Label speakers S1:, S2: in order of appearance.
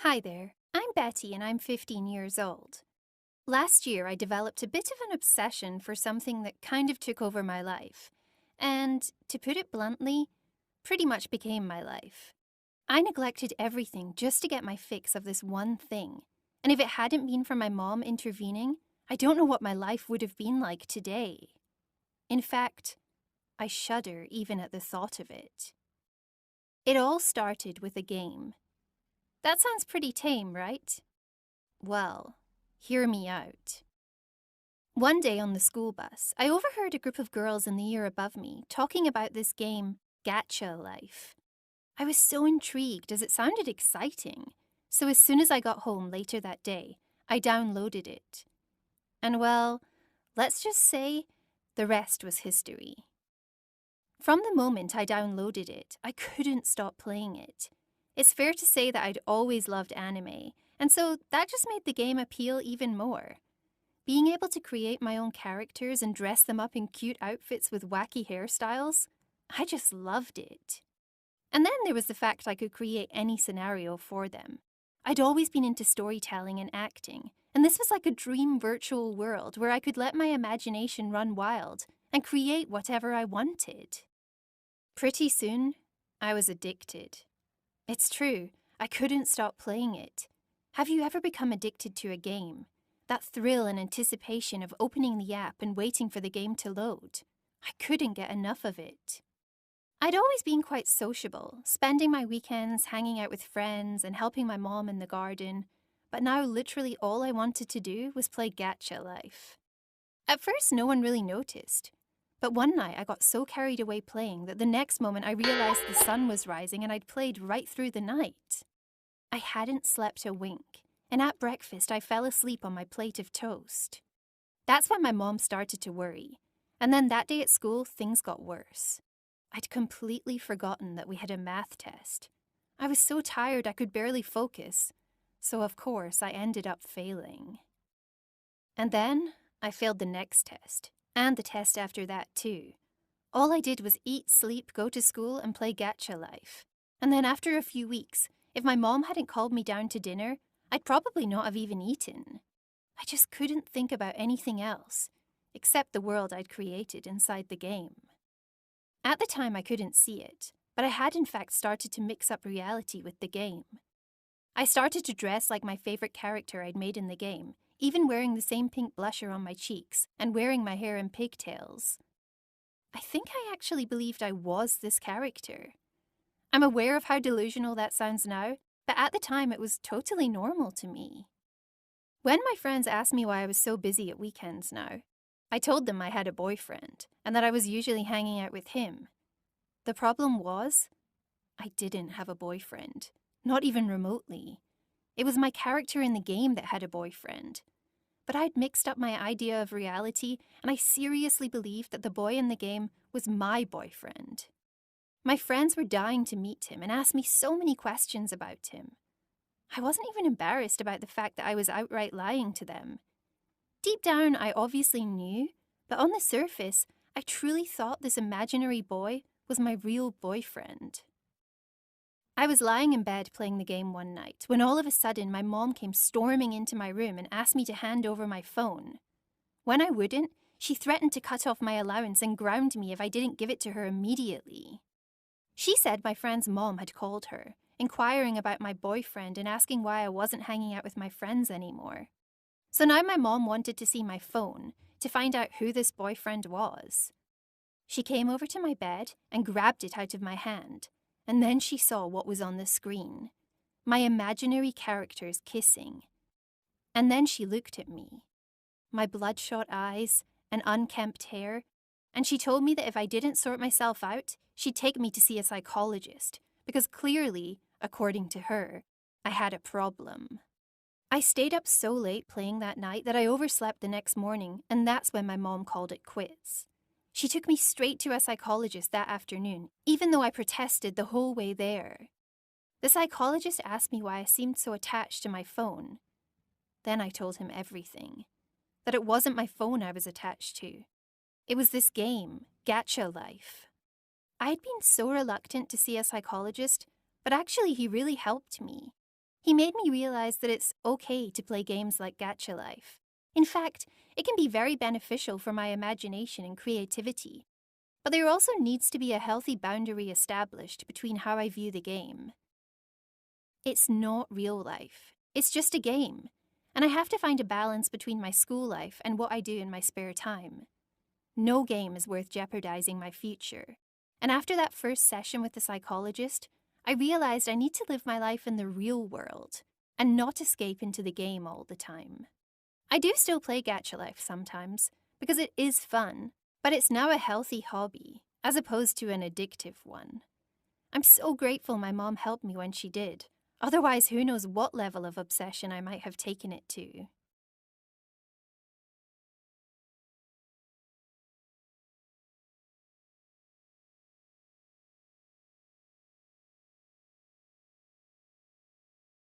S1: Hi there, I'm Betty and I'm 15 years old. Last year, I developed a bit of an obsession for something that kind of took over my life, and, to put it bluntly, pretty much became my life. I neglected everything just to get my fix of this one thing, and if it hadn't been for my mom intervening, I don't know what my life would have been like today. In fact, I shudder even at the thought of it. It all started with a game. That sounds pretty tame, right? Well, hear me out. One day on the school bus, I overheard a group of girls in the year above me talking about this game, Gacha Life. I was so intrigued as it sounded exciting, so as soon as I got home later that day, I downloaded it. And well, let's just say the rest was history. From the moment I downloaded it, I couldn't stop playing it. It's fair to say that I'd always loved anime, and so that just made the game appeal even more. Being able to create my own characters and dress them up in cute outfits with wacky hairstyles, I just loved it. And then there was the fact I could create any scenario for them. I'd always been into storytelling and acting, and this was like a dream virtual world where I could let my imagination run wild and create whatever I wanted. Pretty soon, I was addicted. It's true, I couldn't stop playing it. Have you ever become addicted to a game? That thrill and anticipation of opening the app and waiting for the game to load. I couldn't get enough of it. I'd always been quite sociable, spending my weekends hanging out with friends and helping my mom in the garden, but now literally all I wanted to do was play Gacha Life. At first, no one really noticed, but one night I got so carried away playing that the next moment I realized the sun was rising and I'd played right through the night. I hadn't slept a wink, and at breakfast I fell asleep on my plate of toast. That's when my mom started to worry, and then that day at school things got worse. I'd completely forgotten that we had a math test. I was so tired I could barely focus, so of course I ended up failing. And then I failed the next test, and the test after that too. All I did was eat, sleep, go to school, and play Gacha Life. And then after a few weeks, if my mom hadn't called me down to dinner, I'd probably not have even eaten. I just couldn't think about anything else, except the world I'd created inside the game. At the time, I couldn't see it, but I had in fact started to mix up reality with the game. I started to dress like my favorite character I'd made in the game, even wearing the same pink blusher on my cheeks and wearing my hair in pigtails. I think I actually believed I was this character. I'm aware of how delusional that sounds now, but at the time it was totally normal to me. When my friends asked me why I was so busy at weekends now, I told them I had a boyfriend and that I was usually hanging out with him. The problem was, I didn't have a boyfriend, not even remotely. It was my character in the game that had a boyfriend. But I'd mixed up my idea of reality, and I seriously believed that the boy in the game was my boyfriend. My friends were dying to meet him and asked me so many questions about him. I wasn't even embarrassed about the fact that I was outright lying to them. Deep down, I obviously knew, but on the surface, I truly thought this imaginary boy was my real boyfriend. I was lying in bed playing the game one night when all of a sudden my mom came storming into my room and asked me to hand over my phone. When I wouldn't, she threatened to cut off my allowance and ground me if I didn't give it to her immediately. She said my friend's mom had called her, inquiring about my boyfriend and asking why I wasn't hanging out with my friends anymore. So now my mom wanted to see my phone to find out who this boyfriend was. She came over to my bed and grabbed it out of my hand, and then she saw what was on the screen. My imaginary characters kissing. And then she looked at me. My bloodshot eyes and unkempt hair, and she told me that if I didn't sort myself out, she'd take me to see a psychologist, because clearly, according to her, I had a problem. I stayed up so late playing that night that I overslept the next morning, and that's when my mom called it quits. She took me straight to a psychologist that afternoon, even though I protested the whole way there. The psychologist asked me why I seemed so attached to my phone. Then I told him everything. That it wasn't my phone I was attached to. It was this game, Gacha Life. I had been so reluctant to see a psychologist, but actually he really helped me. He made me realize that it's okay to play games like Gacha Life. In fact, it can be very beneficial for my imagination and creativity. But there also needs to be a healthy boundary established between how I view the game. It's not real life. It's just a game. And I have to find a balance between my school life and what I do in my spare time. No game is worth jeopardizing my future. And after that first session with the psychologist, I realized I need to live my life in the real world and not escape into the game all the time. I do still play Gacha Life sometimes because it is fun, but it's now a healthy hobby as opposed to an addictive one. I'm so grateful my mom helped me when she did. Otherwise, who knows what level of obsession I might have taken it to.